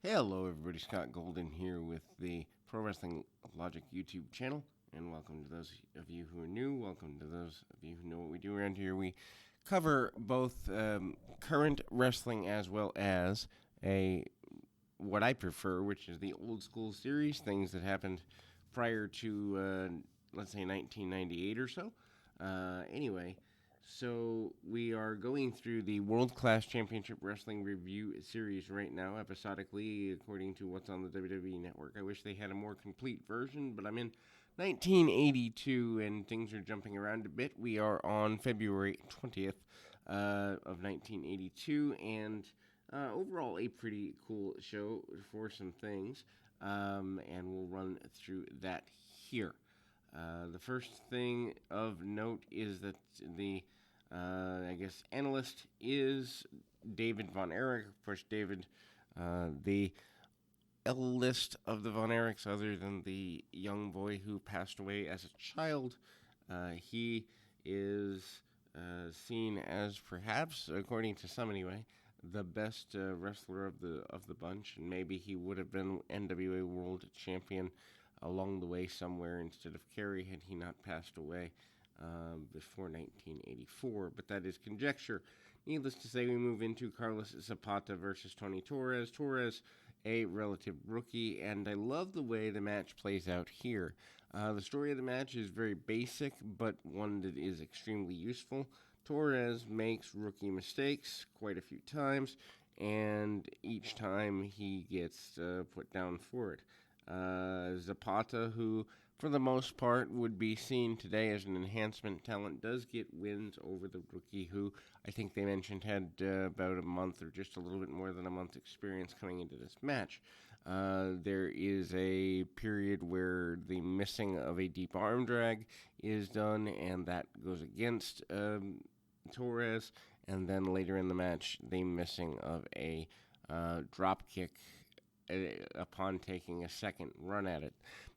Hello, everybody. Scott Golden here with the Pro Wrestling Logic YouTube channel, and welcome to those of you who are new. Welcome to those of you who know what we do around here. We cover both current wrestling as well as what I prefer, which is the old school series, things that happened prior to let's say 1998 or so. Anyway. So we are going through the World Class Championship Wrestling Review series right now, episodically, according to what's on the WWE Network. I wish they had a more complete version, but I'm in 1982 and things are jumping around a bit. We are on February 20th of 1982, and overall a pretty cool show for some things, and we'll run through that here. The first thing of note is that the analyst is David Von Erich. Of course, David, the eldest of the Von Erichs, other than the young boy who passed away as a child. He is seen as perhaps, according to some anyway, the best wrestler of the bunch, and maybe he would have been NWA World Champion along the way somewhere instead of Kerry had he not passed away before 1984, but that is conjecture. Needless to say, we move into Carlos Zapata versus Tony Torres. Torres, a relative rookie, and I love the way the match plays out here. The story of the match is very basic, but one that is extremely useful. Torres makes rookie mistakes quite a few times, and each time he gets put down for it. Zapata, who for the most part would be seen today as an enhancement talent, does get wins over the rookie, who I think they mentioned had about a month or just a little bit more than a month experience coming into this match. There is a period where the missing of a deep arm drag is done, and that goes against Torres, and then later in the match, the missing of a drop kick upon taking a second run at it.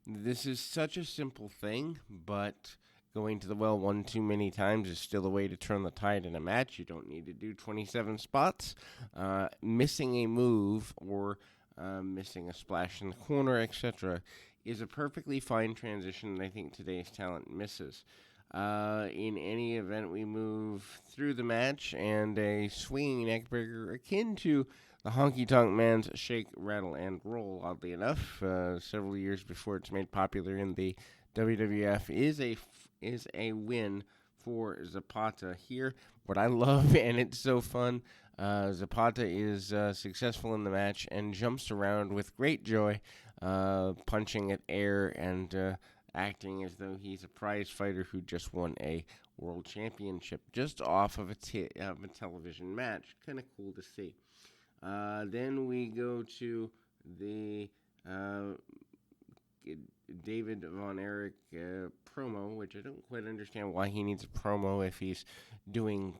This is such a simple thing, but going to the well one too many times is still a way to turn the tide in a match. You don't need to do 27 spots. Missing a move or missing a splash in the corner, etc., is a perfectly fine transition that I think today's talent misses. In any event, we move through the match, and a swinging neckbreaker akin to the Honky Tonk Man's Shake, Rattle, and Roll, oddly enough, several years before it's made popular in the WWF, is a win for Zapata here. What I love, and it's so fun, Zapata is successful in the match and jumps around with great joy, punching at air and acting as though he's a prize fighter who just won a world championship just off of a television match. Kind of cool to see. Then we go to the David Von Erich promo, which I don't quite understand why he needs a promo if he's doing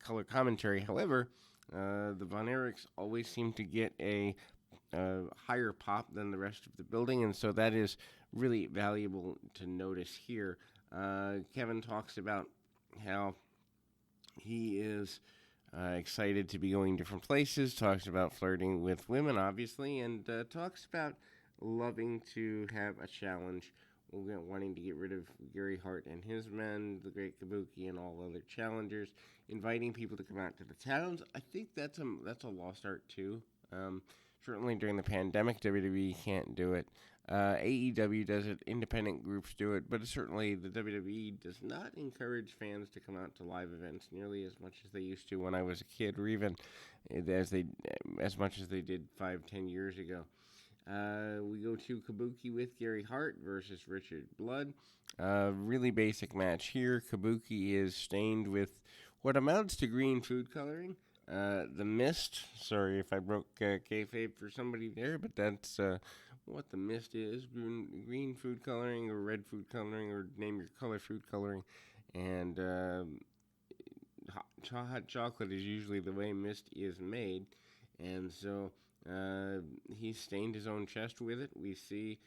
color commentary. However, the Von Erichs always seem to get a higher pop than the rest of the building, and so that is really valuable to notice here. Kevin talks about how he is excited to be going different places, talks about flirting with women, obviously, and talks about loving to have a challenge, wanting to get rid of Gary Hart and his men, the Great Kabuki, and all other challengers, inviting people to come out to the towns. I think that's a lost art, too. Certainly during the pandemic, WWE can't do it. AEW does it, independent groups do it, but certainly the WWE does not encourage fans to come out to live events nearly as much as they used to when I was a kid, or even as much as they did 5-10 years ago. We go to Kabuki with Gary Hart versus Richard Blood. Really basic match here. Kabuki is stained with what amounts to green food coloring. The Mist, sorry if I broke kayfabe for somebody there, but that's what the Mist is. Green food coloring or red food coloring, or name your color food coloring. And hot chocolate is usually the way Mist is made. And so he stained his own chest with it. We see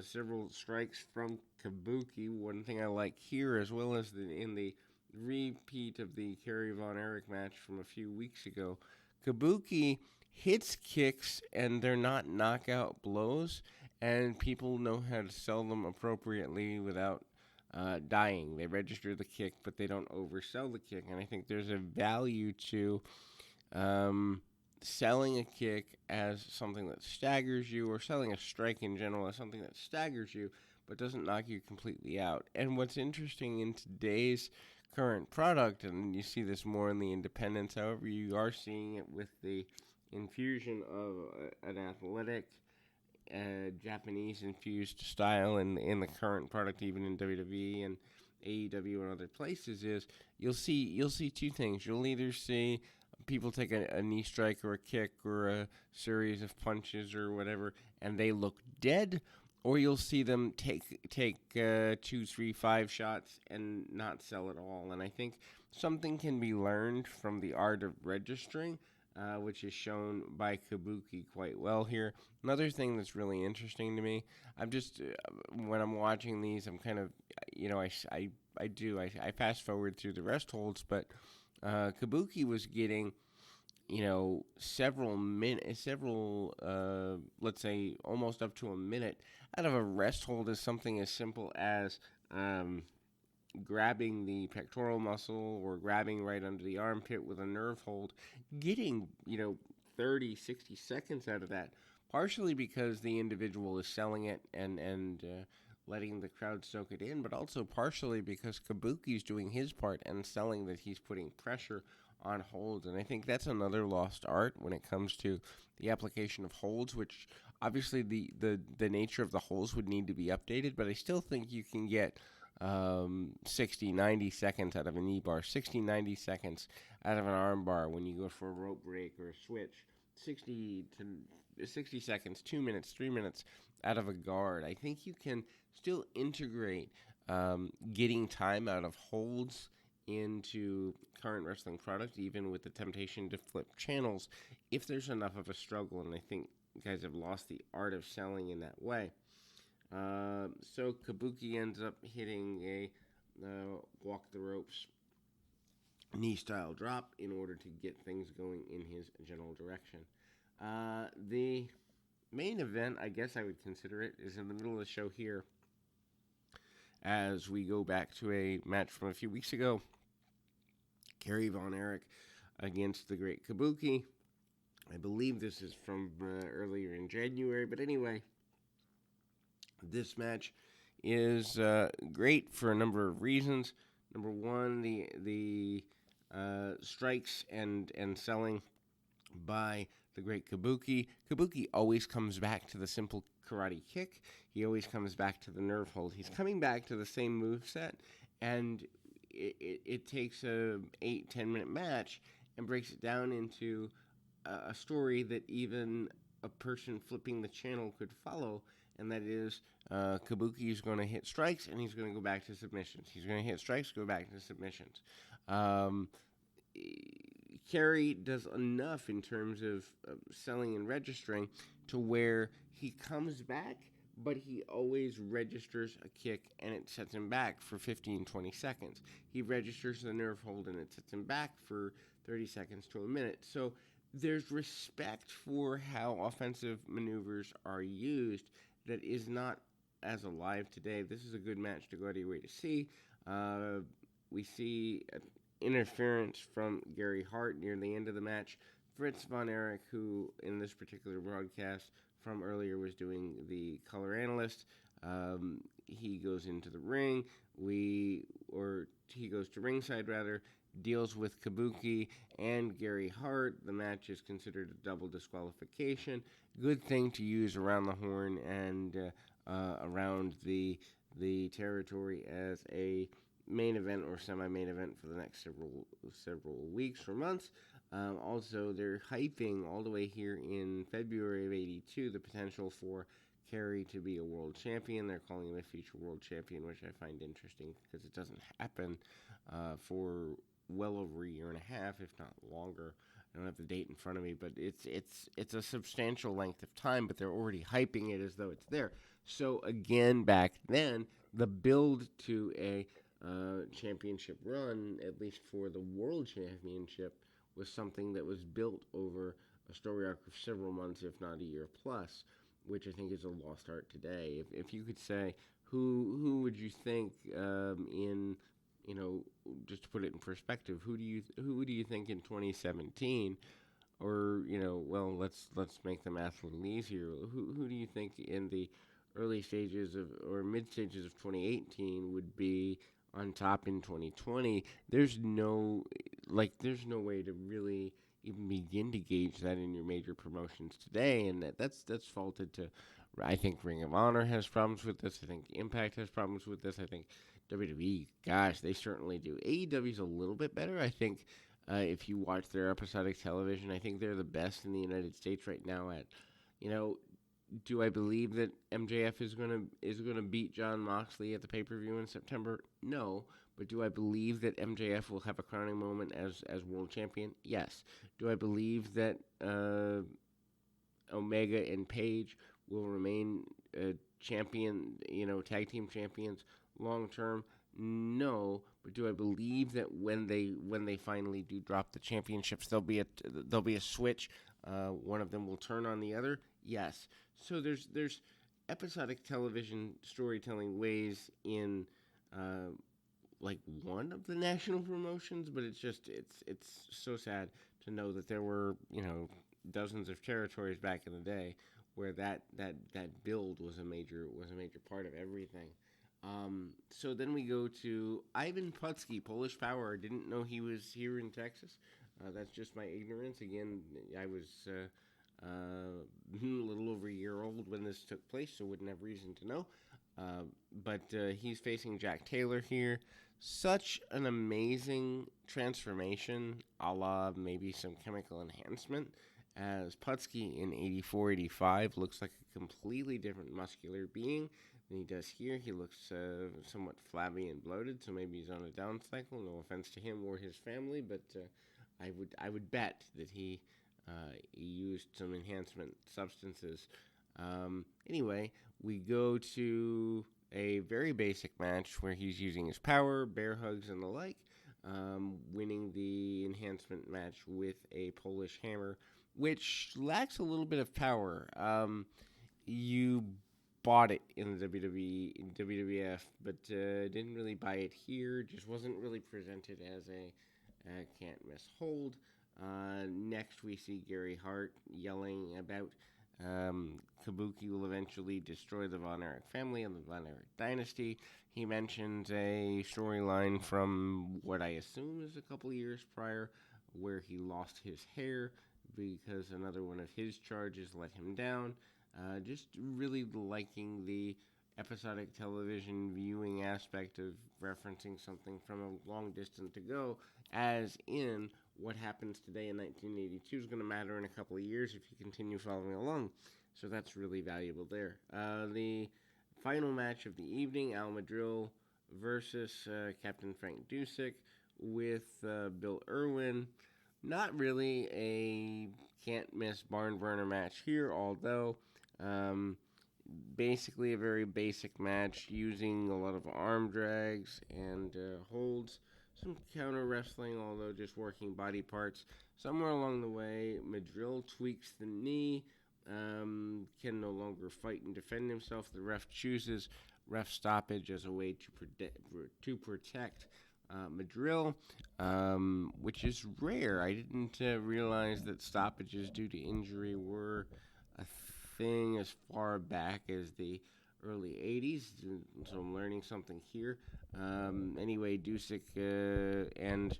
several strikes from Kabuki. One thing I like here, as well as in the repeat of the Kerry Von Erich match from a few weeks ago, Kabuki hits kicks and they're not knockout blows, and people know how to sell them appropriately without dying. They register the kick, but they don't oversell the kick. And I think there's a value to um, selling a kick as something that staggers you, or selling a strike in general as something that staggers you, but doesn't knock you completely out. And what's interesting in today's current product, and you see this more in the independents, however, you are seeing it with the infusion of an athletic Japanese infused style in the current product, even in WWE and AEW and other places, is you'll see two things. You'll either see people take a knee strike or a kick or a series of punches or whatever, and they look dead, or you'll see them take 2, 3, 5 shots and not sell at all. And I think something can be learned from the art of registering, which is shown by Kabuki quite well here. Another thing that's really interesting to me, I'm just when I'm watching these, I'm kind of, I fast forward through the rest holds, but Kabuki was getting, let's say almost up to a minute out of a rest hold as something as simple as grabbing the pectoral muscle or grabbing right under the armpit with a nerve hold, getting, 30, 60 seconds out of that, partially because the individual is selling it and letting the crowd soak it in, but also partially because Kabuki's doing his part and selling that he's putting pressure on holds. And I think that's another lost art when it comes to the application of holds, which obviously the nature of the holds would need to be updated, but I still think you can get 60, 90 seconds out of a knee bar, 60, 90 seconds out of an arm bar when you go for a rope break or a switch, 60 seconds, 2 minutes, 3 minutes out of a guard. I think you can still integrate getting time out of holds into current wrestling product, even with the temptation to flip channels, if there's enough of a struggle. And I think guys have lost the art of selling in that way. So Kabuki ends up hitting a walk the ropes knee style drop in order to get things going in his general direction. The main event, I guess I would consider it, is in the middle of the show here, as we go back to a match from a few weeks ago. Kerry Von Erich against the Great Kabuki. I believe this is from earlier in January, but anyway, this match is great for a number of reasons. Number one, the strikes and selling by the Great Kabuki. Kabuki always comes back to the simple karate kick. He always comes back to the nerve hold. He's coming back to the same moveset, and it takes a 8-10 minute match and breaks it down into a story that even a person flipping the channel could follow, and that is Kabuki is going to hit strikes and he's going to go back to submissions. He's going to hit strikes, go back to submissions. Kerry does enough in terms of selling and registering to where he comes back, but he always registers a kick and it sets him back for 15, 20 seconds. He registers the nerve hold and it sets him back for 30 seconds to a minute. So there's respect for how offensive maneuvers are used that is not as alive today. This is a good match to go out of your way to see. We see interference from Gary Hart near the end of the match. Fritz Von Erich, who in this particular broadcast from earlier was doing the color analyst, he goes into the ring. He goes to ringside rather, deals with Kabuki and Gary Hart. The match is considered a double disqualification. Good thing to use around the horn and around the territory as a main event or semi-main event for the next several weeks or months. Also, they're hyping all the way here in February of '82 the potential for Kerry to be a world champion. They're calling him a future world champion, which I find interesting because it doesn't happen for well over a year and a half, if not longer. I don't have the date in front of me, but it's a substantial length of time, but they're already hyping it as though it's there. So again, back then, the build to a championship run, at least for the world championship, was something that was built over a story arc of several months, if not a year plus, which I think is a lost art today. If you could say who would you think in just to put it in perspective, who do you think in 2017, or well, let's make the math a little easier. Who do you think in the early stages of or mid stages of 2018 would be on top in 2020? There's no way to really even begin to gauge that in your major promotions today, and that's faulted to. I think Ring of Honor has problems with this. I think Impact has problems with this. I think WWE, gosh, they certainly do. AEW's a little bit better. I think if you watch their episodic television, I think they're the best in the United States right now at, you know, do I believe that MJF is gonna beat Jon Moxley at the pay per view in September? No, but do I believe that MJF will have a crowning moment as world champion? Yes. Do I believe that Omega and Page will remain champion, tag team champions long term? No, but do I believe that when they finally do drop the championships, there'll be a switch. One of them will turn on the other. Yes. So there's episodic television storytelling ways in one of the national promotions, but it's so sad to know that there were dozens of territories back in the day where that build was a major part of everything. So then we go to Ivan Putski, Polish Power. I didn't know he was here in Texas. That's just my ignorance. Again, I was a little over a year old when this took place, so wouldn't have reason to know. But he's facing Jack Taylor here. Such an amazing transformation, a la maybe some chemical enhancement, as Putski in 84-85 looks like a completely different muscular being than he does here. He looks somewhat flabby and bloated, so maybe he's on a down cycle. No offense to him or his family, but I would bet that he used some enhancement substances. Anyway, we go to a very basic match where he's using his power, bear hugs, and the like, winning the enhancement match with a Polish hammer, which lacks a little bit of power. You bought it in the WWE, in WWF, but didn't really buy it here. Just wasn't really presented as a can't miss hold. Next, we see Gary Hart yelling about Kabuki will eventually destroy the Von Erich family and the Von Erich dynasty. He mentions a storyline from what I assume is a couple years prior, where he lost his hair because another one of his charges let him down. Just really liking the episodic television viewing aspect of referencing something from a long distance ago, as in what happens today in 1982 is going to matter in a couple of years if you continue following along. So that's really valuable there. The final match of the evening, Al Madril versus Captain Frank Dusek with Bill Irwin. Not really a can't miss barn burner match here, although basically a very basic match using a lot of arm drags and holds. Some counter wrestling, although just working body parts. Somewhere along the way, Madril tweaks the knee, can no longer fight and defend himself. The ref chooses ref stoppage as a way to protect Madril, which is rare. I didn't realize that stoppages due to injury were a thing as far back as the early 80s, so I'm learning something here. Anyway, Dusek and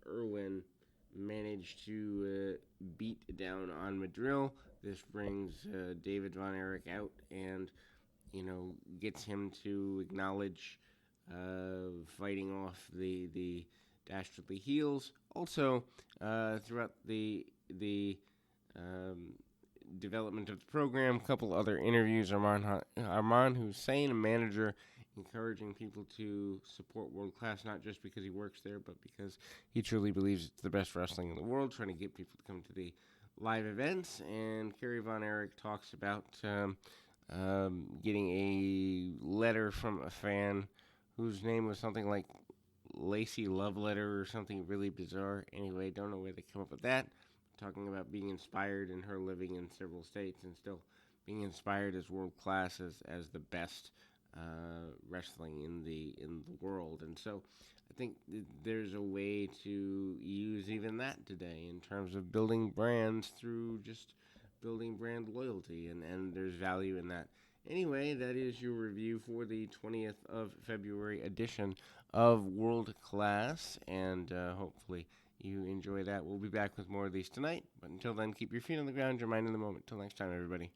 Irwin managed to beat down on Madril. This brings David Von Erich out and, gets him to acknowledge fighting off the dastardly heels. Also, throughout the development of the program, a couple other interviews. Arman Hussein, a manager, encouraging people to support World Class, not just because he works there, but because he truly believes it's the best wrestling in the world, trying to get people to come to the live events. And Kerry Von Erich talks about getting a letter from a fan whose name was something like Lacey love letter or something really bizarre. Anyway, don't know where they come up with that. Talking about being inspired and her living in several states and still being inspired as world class as the best wrestling in the world. And so I think there's a way to use even that today in terms of building brands through just building brand loyalty, and there's value in that. Anyway, that is your review for the 20th of February edition of World Class, and hopefully you enjoy that. We'll be back with more of these tonight, but until then, keep your feet on the ground, your mind in the moment. Till next time, everybody.